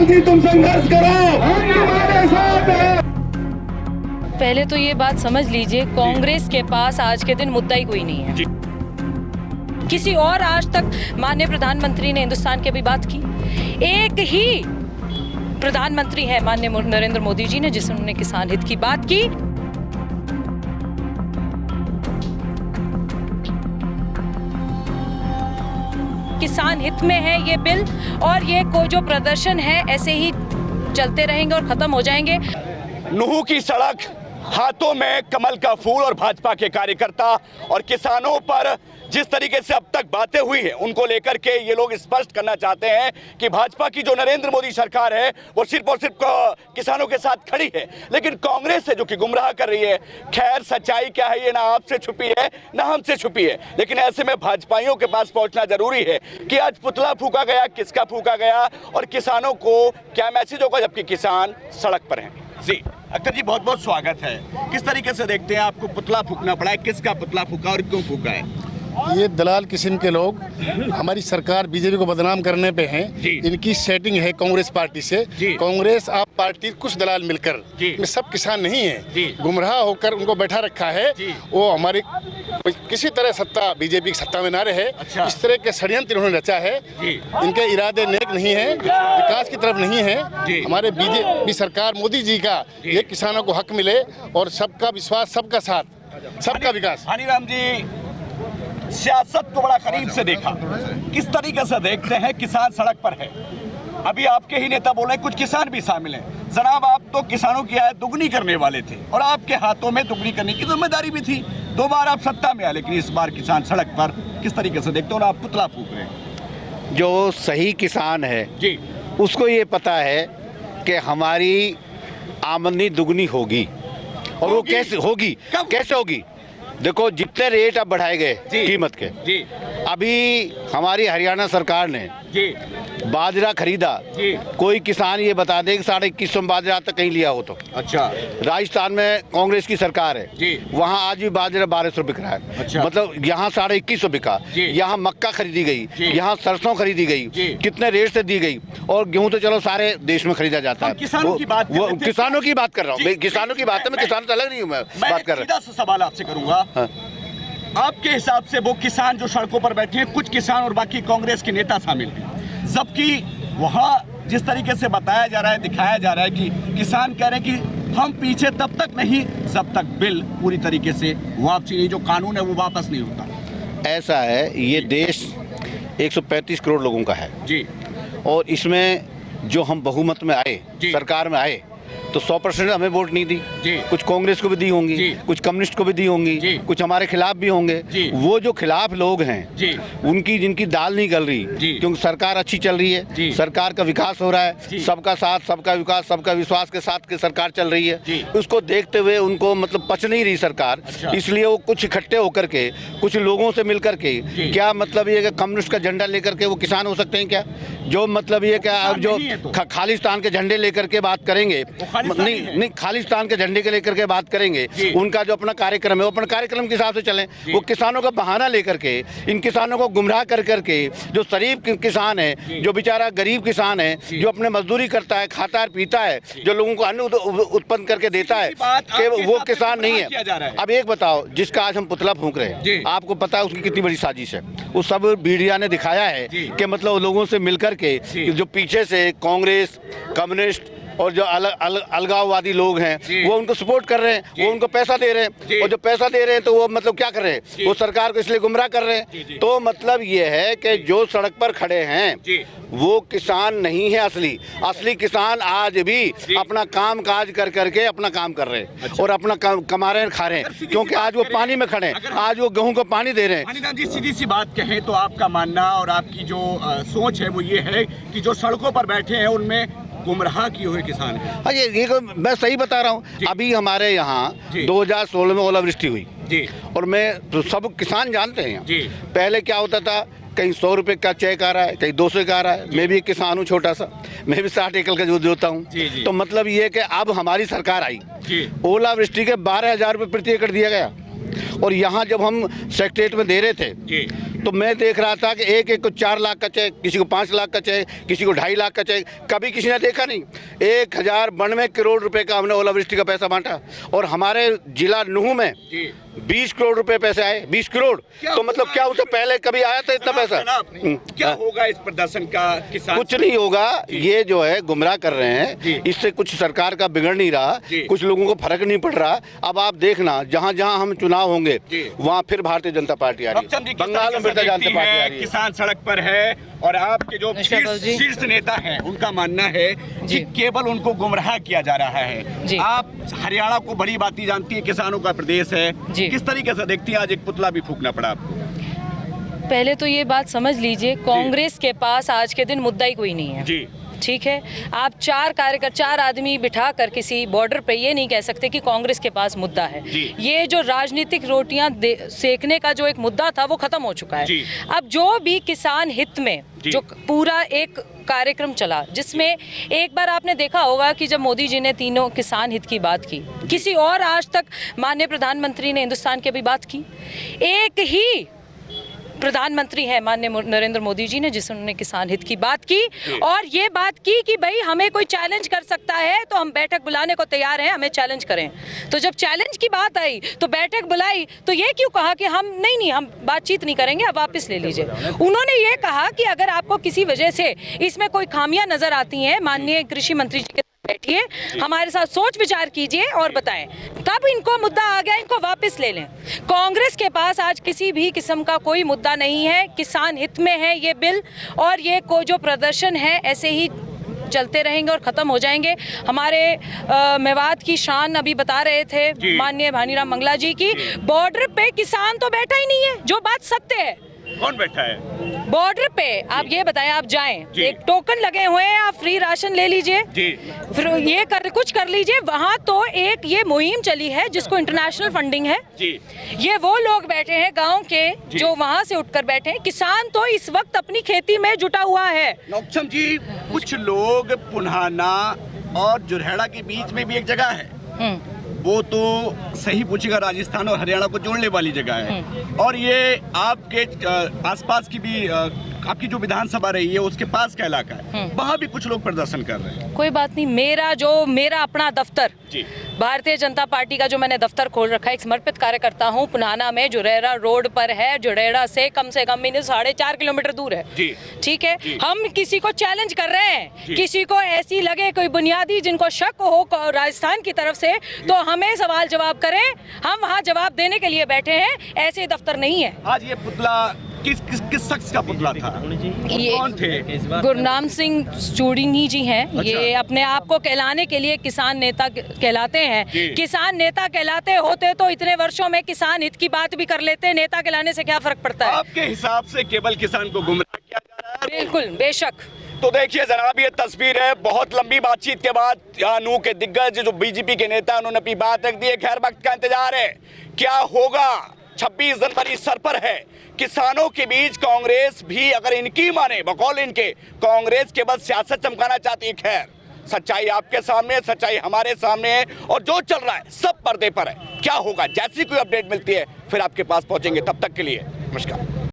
मोदी तुम संघर्ष करो, हम तुम्हारे साथ हैं। पहले तो ये बात समझ लीजिए, कांग्रेस के पास आज के दिन मुद्दा ही कोई नहीं है। किसी और आज तक माननीय प्रधानमंत्री ने हिंदुस्तान की अभी बात की? एक ही प्रधानमंत्री है माननीय नरेंद्र मोदी जी ने, जिसने किसान हित की बात की। किसान हित में है ये बिल, और ये कोई जो प्रदर्शन है ऐसे ही चलते रहेंगे और खत्म हो जाएंगे। नूह की सड़क, हाथों में कमल का फूल और भाजपा के कार्यकर्ता और किसानों पर जिस तरीके से अब तक बातें हुई हैं, उनको लेकर के ये लोग स्पष्ट करना चाहते हैं कि भाजपा की जो नरेंद्र मोदी सरकार है वो सिर्फ और सिर्फ किसानों के साथ खड़ी है, लेकिन कांग्रेस है जो कि गुमराह कर रही है। खैर सच्चाई क्या है ये ना आपसे छुपी है ना हमसे छुपी है, लेकिन ऐसे में भाजपाइयों के पास पहुंचना जरूरी है कि आज पुतला फूका गया, किसका फूका गया और किसानों को क्या मैसेज होगा जबकि किसान सड़क पर हैं। जी अख्तर जी, बहुत बहुत स्वागत है। किस तरीके से देखते हैं आपको पुतला फूकना पड़ा है? किसका पुतला फूका और क्यों फूका है? ये दलाल किस्म के लोग हमारी सरकार बीजेपी को बदनाम करने पे हैं। इनकी सेटिंग है कांग्रेस पार्टी से। कांग्रेस आप पार्टी कुछ दलाल मिलकर में सब किसान नहीं है, गुमराह होकर उनको बैठा रखा है। वो हमारी किसी तरह सत्ता बीजेपी की सत्ता में ना रहे, इस तरह के षड्यंत्र इन्होंने रचा है। इनके इरादे नेक नहीं है, विकास की तरफ नहीं है। हमारे बीजेपी सरकार मोदी जी का ये किसानों को हक मिले और सबका विश्वास, सबका साथ, सबका विकास। हनीराम जी, सियासत को बड़ा करीब से देखा, किस तरीके से देखते हैं? किसान सड़क पर है, अभी आपके ही नेता बोले कुछ किसान भी शामिल हैं। जनाब, आप तो किसानों की आय दुगनी करने वाले थे और आपके हाथों में दुगनी करने की जिम्मेदारी भी थी। 2 बार आप सत्ता में आए, लेकिन इस बार किसान सड़क पर किस तरीके से देखते हो? और आप पुतला फूक रहे हैं। जो सही किसान है जी, उसको ये पता है कि हमारी आमदनी दुगनी होगी, और वो कैसे होगी? कैसे होगी? देखो, जितने रेट अब बढ़ाए गए कीमत के, अभी हमारी हरियाणा सरकार ने बाजरा खरीदा। कोई किसान ये बता दे कि 2150 में बाजरा तक कहीं लिया हो तो? अच्छा। राजस्थान में कांग्रेस की सरकार है, वहाँ आज भी बाजरा 1200 बिक रहा है। अच्छा। मतलब यहाँ 2150 बिका, यहाँ मक्का खरीदी गई, यहाँ सरसों खरीदी गई, कितने रेट से दी गई। और गेहूँ तो चलो सारे देश में खरीदा जाता है। किसानों की बात किसानों की बात कर रहा हूँ, किसानों की बात है, मैं किसानों से अलग नहीं हूँ, मैं बात कर रहा हूँ। सवाल आपसे करूंगा, आपके हिसाब से वो किसान जो सड़कों पर बैठे हैं, कुछ किसान और बाकी कांग्रेस के नेता शामिल हैं, जबकि वहाँ जिस तरीके से बताया जा रहा है, दिखाया जा रहा है कि किसान कह रहे हैं कि हम पीछे तब तक नहीं जब तक बिल पूरी तरीके से वापसी नहीं, जो कानून है वो वापस नहीं होता। ऐसा है, ये देश 135 करोड़ लोगों का है जी, और इसमें जो हम बहुमत में आए, सरकार में आए, तो 100% हमें वोट नहीं दी। कुछ कांग्रेस को भी दी होंगी, कुछ कम्युनिस्ट को भी दी होंगी, कुछ हमारे खिलाफ भी होंगे। वो जो खिलाफ लोग हैं, उनकी जिनकी दाल नहीं गल रही, क्योंकि सरकार अच्छी चल रही है, सरकार का विकास हो रहा है, सबका साथ, सबका विकास, सबका विश्वास के साथ की सरकार चल रही है। उसको देखते हुए उनको मतलब पच नहीं रही सरकार, इसलिए वो कुछ इकट्ठे होकर के, कुछ लोगों से मिल करके, क्या मतलब ये कम्युनिस्ट का झंडा लेकर के वो किसान हो सकते हैं क्या? जो मतलब ये क्या, अब जो खालिस्तान के झंडे लेकर के बात करेंगे, नहीं खालिस्तान के झंडे के लेकर के बात करेंगे, उनका जो अपना कार्यक्रम है वो अपने कार्यक्रम के हिसाब से चलें। वो किसानों का बहाना लेकर के, इन किसानों को गुमराह कर करके, जो शरीफ किसान है, जो बेचारा गरीब किसान है, जो अपने मजदूरी करता है, खाता है, पीता है, जो लोगों को अन्न उत्पन्न करके देता है, कि वो किसान नहीं है। अब एक बताओ, जिसका आज हम पुतला फूंक रहे हैं, आपको पता है उसकी कितनी बड़ी साजिश है? वो सब मीडिया ने दिखाया है कि मतलब लोगों से मिलकर के जो पीछे से कांग्रेस, कम्युनिस्ट और जो अलगाववादी लोग हैं, वो उनको सपोर्ट कर रहे हैं, वो उनको पैसा दे रहे हैं, और जो पैसा दे रहे हैं तो वो मतलब क्या कर रहे हैं? वो सरकार को इसलिए गुमराह कर रहे हैं। तो मतलब ये है कि जो सड़क पर खड़े हैं वो किसान नहीं है असली किसान आज भी अपना काम काज कर करके अपना काम कर रहे हैं और अपना कमा रहे हैं, खा रहे हैं, क्योंकि आज वो पानी में खड़े हैं, आज वो गेहूं को पानी दे रहे हैं। जी, सीधी सी बात कहें तो आपका मानना और आपकी जो सोच है वो ये है कि जो सड़कों पर बैठे हैं उनमें गुमराह किए हुए किसान हैं। हाँ, ये मैं सही बता रहा हूँ। अभी हमारे यहाँ 2016 में ओलावृष्टि हुई और मैं तो सब किसान जानते हैं, पहले क्या होता था, कहीं 100 रुपए का चेक आ रहा है, कहीं 200 का आ रहा है। मैं भी एक किसान हूँ छोटा सा, मैं भी 60 एकड़ का जो जोता हूँ। तो मतलब ये कि अब हमारी सरकार आई, ओलावृष्टि के 12,000 रुपये प्रति एकड़ दिया गया। और यहाँ जब हम सेक्रेटरीट में दे रहे थे तो मैं देख रहा था कि एक को 4 लाख का चेक, किसी को 5 लाख का चेक, किसी को 2.5 लाख का चेक, कभी किसी ने देखा नहीं। 1092 करोड़ रुपए का हमने ओलावृष्टि का पैसा बांटा और हमारे जिला नूह में 20 करोड़ रुपए पैसे आए। 20 करोड़ तो मतलब क्या उससे पहले कभी आया था इतना पैसा? क्या होगा इस प्रदर्शन का? किसान कुछ नहीं होगा, ये जो है गुमराह कर रहे हैं, इससे कुछ सरकार का बिगड़ नहीं रहा, कुछ लोगों को फर्क नहीं पड़ रहा। अब आप देखना जहाँ जहाँ हम चुनाव होंगे वहाँ फिर भारतीय जनता पार्टी आ रही है, बंगाल में जनता पार्टी आ रही है, किसान सड़क पर है और आपके जो शीर्ष नेता हैं उनका मानना है कि केवल उनको गुमराह किया जा रहा है। आप हरियाणा को बड़ी बात जानती है, किसानों का प्रदेश है, किस तरीके से देखती हैं? आज एक पुतला भी फूकना पड़ा आपको। पहले तो ये बात समझ लीजिए, कांग्रेस के पास आज के दिन मुद्दा ही कोई नहीं है जी। ठीक है, आप 4 आदमी बिठा कर किसी बॉर्डर पे ये नहीं कह सकते कि कांग्रेस के पास मुद्दा है। ये जो राजनीतिक रोटियां सेकने का जो एक मुद्दा था वो खत्म हो चुका है। अब जो भी किसान हित में जो पूरा एक कार्यक्रम चला, जिसमें एक बार आपने देखा होगा कि जब मोदी जी ने तीनों किसान हित की बात की, किसी और आज तक माननीय प्रधानमंत्री ने हिंदुस्तान की भी बात की। एक ही प्रधानमंत्री है माननीय नरेंद्र मोदी जी ने जिसने किसान हित की बात की और ये बात की कि भाई हमें कोई चैलेंज कर सकता है तो हम बैठक बुलाने को तैयार हैं, हमें चैलेंज करें। तो जब चैलेंज की बात आई तो बैठक बुलाई, तो ये क्यों कहा कि हम नहीं हम बातचीत नहीं करेंगे, अब वापस ले लीजिए। उन्होंने ये कहा कि अगर आपको किसी वजह से इसमें कोई खामियां नजर आती हैं, माननीय कृषि मंत्री जी के बैठिए, हमारे साथ सोच विचार कीजिए और बताएं। तब इनको मुद्दा आ गया, इनको वापस ले लें। कांग्रेस के पास आज किसी भी किस्म का कोई मुद्दा नहीं है, किसान हित में है ये बिल और ये को जो प्रदर्शन है ऐसे ही चलते रहेंगे और खत्म हो जाएंगे। हमारे मेवात की शान अभी बता रहे थे माननीय भानीराम मंगला जी की, बॉर्डर पे किसान तो बैठा ही नहीं है, जो बात सत्य है। कौन बैठा है बॉर्डर पे? आप ये बताएं, आप जाएं, एक टोकन लगे हुए हैं, आप फ्री राशन ले लीजिए, फिर ये कुछ कर लीजिए। वहाँ तो एक ये मुहिम चली है जिसको इंटरनेशनल फंडिंग है जी। ये वो लोग बैठे हैं गांव के जो वहाँ से उठकर बैठे हैं। किसान तो इस वक्त अपनी खेती में जुटा हुआ है। नौक्षम जी, कुछ लोग पुन्हाना और जुरहेड़ा के बीच में भी एक जगह है, वो तो सही पूछेगा, राजस्थान और हरियाणा को जोड़ने वाली जगह है और ये आपके आसपास की भी आपकी जो विधानसभा रही है उसके पास का इलाका है, वहाँ भी कुछ लोग प्रदर्शन कर रहे हैं। कोई बात नहीं, मेरा अपना दफ्तर भारतीय जनता पार्टी का जो मैंने दफ्तर खोल रखा है, एक समर्पित कार्यकर्ता हूँ, पुनाना में जुरेरा रोड पर है। जुरेरा से कम 4.5 किलोमीटर दूर है। ठीक है, हम किसी को चैलेंज कर रहे हैं, किसी को ऐसी लगे कोई बुनियादी जिनको शक हो राजस्थान की तरफ से, तो हमें सवाल जवाब करें, हम वहाँ जवाब देने के लिए बैठे हैं, ऐसे दफ्तर नहीं है। आज ये पुतला किस शख्स का पुतला था? ये कौन थे? गुरनाम सिंह चूड़ीनी जी हैं। ये अपने आप को कहलाने के लिए किसान नेता कहलाते हैं। किसान नेता कहलाते होते तो इतने वर्षों में किसान हित की बात भी कर लेते। नेता कहलाने से क्या फर्क पड़ता है? आपके हिसाब से केवल किसान को गुमराह किया जा रहा है? बिल्कुल, बेशक। तो देखिए जनाब, ये तस्वीर है। बहुत लंबी बातचीत के बाद यहाँ नूह के दिग्गज जो बीजेपी के नेता उन्होंने अपनी बात रख दी है। खैर वक्त का इंतजार है, क्या होगा। 26 जनवरी सर पर है। किसानों के बीच कांग्रेस भी अगर इनकी माने, बकौल इनके, कांग्रेस केवल सियासत चमकाना चाहती है। खैर सच्चाई आपके सामने, सच्चाई हमारे सामने है और जो चल रहा है सब पर्दे पर है। क्या होगा, जैसी कोई अपडेट मिलती है फिर आपके पास पहुंचेंगे। तब तक के लिए नमस्कार।